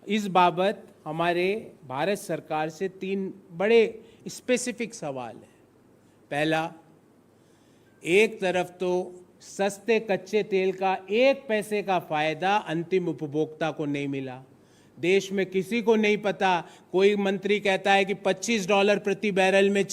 इस बाबत हमारे भारत सरकार से 3 बड़े स्पेसिफिक सवाल हैं। पहला, एक तरफ तो सस्ते कच्चे तेल का 1 पैसे का फायदा अंतिम उपभोक्ता को नहीं मिला। देश में किसी को नहीं पता। कोई मंत्री कहता है कि $25 प्रति बैरल में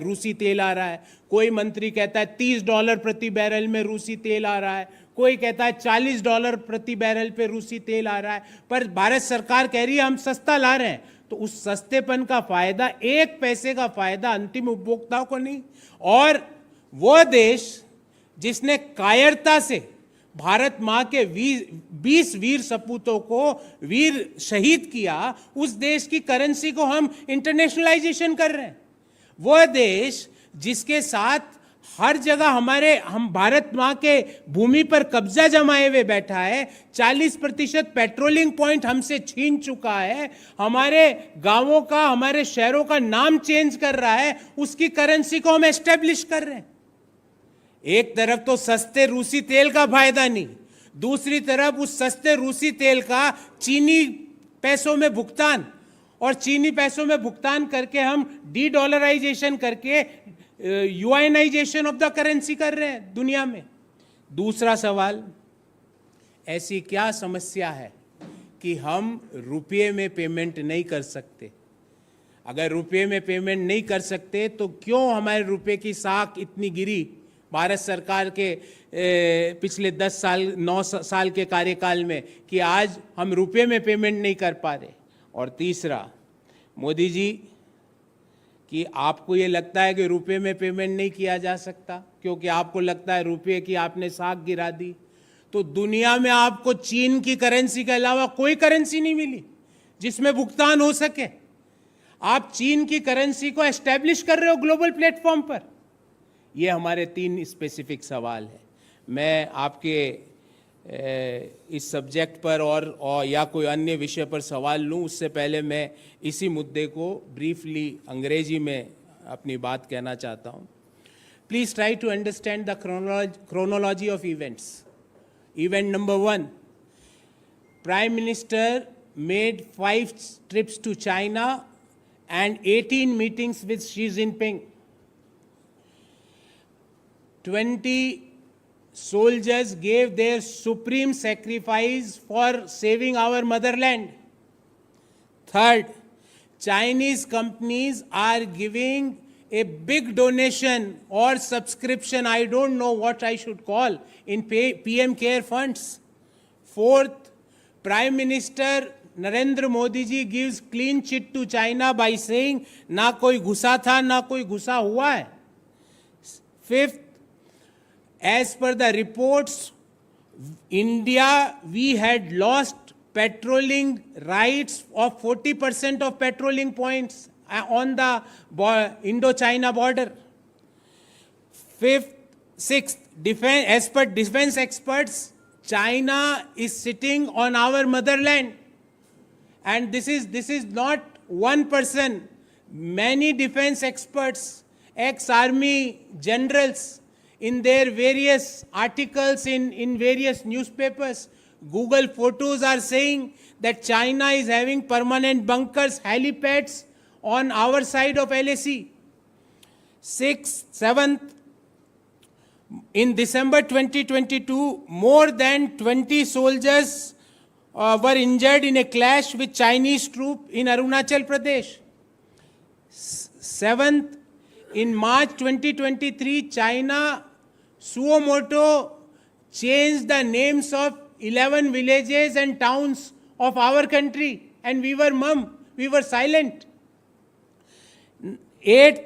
रूसी तेल आ रहा है, कोई मंत्री कहता है $30 प्रति बैरल में रूसी तेल आ रहा है, कोई कहता है $40 प्रति बैरल पे रूसी तेल आ रहा है, पर भारत सरकार कह रही है हम सस्ता ला रहे हैं। तो उस सस्तेपन का फायदा, 1 पैसे का फायदा अंतिम उपभोक्ताओं को नहीं। और वो देश जिसने कायरता से भारत माँ के 20 वीर सपूतों को वीर शहीद किया, उस देश की करेंसी को हम इंटरनेशनलाइजेशन कर रहे हैं। वह देश जिसके साथ हर जगह हम भारत माँ के भूमि पर कब्जा जमाए हुए बैठा है, 40% पेट्रोलिंग पॉइंट हमसे छीन चुका है, हमारे गांवों का, हमारे शहरों का नाम चेंज कर रहा है, उसकी करेंसी को हम एस्टेब्लिश कर रहे हैं। एक तरफ तो सस्ते रूसी तेल का फायदा नहीं, दूसरी तरफ उस सस्ते रूसी तेल का चीनी पैसों में भुगतान, और चीनी पैसों में भुगतान करके हम डी-डॉलराइजेशन करके यूआईनाइजेशन ऑफ द करेंसी कर रहे हैं दुनिया में। दूसरा सवाल, ऐसी क्या समस्या है कि हम रुपये में पेमेंट नहीं कर सकते? अगर रुपये में पेमेंट नहीं कर सकते तो क्यों हमारे रुपये की साख इतनी गिरी भारत सरकार के पिछले 9 साल के कार्यकाल में कि आज हम रुपये में पेमेंट नहीं कर पा रहे? और तीसरा, मोदी जी, कि आपको ये लगता है कि रुपये में पेमेंट नहीं किया जा सकता क्योंकि आपको लगता है रुपये की आपने साख गिरा दी, तो दुनिया में आपको चीन की करेंसी के अलावा कोई करेंसी नहीं मिली जिसमें भुगतान हो सके। आप चीन की करेंसी को एस्टेब्लिश कर रहे हो ग्लोबल प्लेटफॉर्म पर। ये हमारे 3 स्पेसिफिक सवाल हैं। मैं आपके इस सब्जेक्ट पर और या कोई अन्य विषय पर सवाल लूं उससे पहले मैं इसी मुद्दे को ब्रीफली अंग्रेजी में अपनी बात कहना चाहता हूं। Please try to understand the chronology of events. Event number 1, prime minister made 5 trips to China and 18 meetings with Xi Jinping. 20 soldiers gave their supreme sacrifice for saving our motherland. Third, Chinese companies are giving a big donation or subscription, I don't know what I should call, in PM Care funds. Fourth, Prime Minister Narendra Modi ji gives clean chit to China by saying ना कोई घुसा था ना कोई घुसा हुआ है. Fifth, as per the reports, India, we had lost patrolling rights of 40% of patrolling points on the Indo-China border. Sixth, as per defense experts, China is sitting on our motherland. And this is not one person. Many defense experts, ex-army generals, in their various articles in various newspapers, Google photos are saying that China is having permanent bunkers, helipads on our side of LAC. Seventh, in December 2022, more than 20 soldiers were injured in a clash with Chinese troops in Arunachal Pradesh. Seventh, in March 2023, China suo motu changed the names of 11 villages and towns of our country, and we were mum, we were silent. Eighth,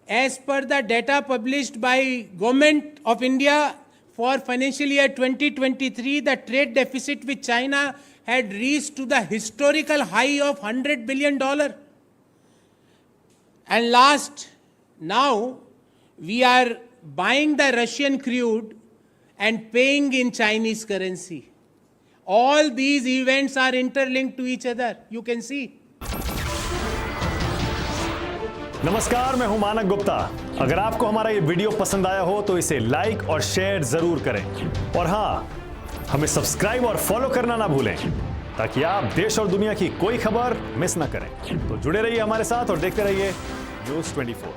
as per the data published by Government of India for financial year 2023, the trade deficit with China had reached to the historical high of $100 billion. And last, now we are buying the Russian crude and paying in Chinese currency. All these events are interlinked to each other. You can see. नमस्कार, मैं हूं मानक गुप्ता। अगर आपको हमारा ये video पसंद आया हो तो इसे लाइक और शेयर जरूर करें, और हां, हमें सब्सक्राइब और फॉलो करना ना भूलें। ताकि आप देश और दुनिया की कोई खबर मिस ना करें। तो जुड़े रहिए हमारे साथ और देखते रहिए न्यूज़ 24।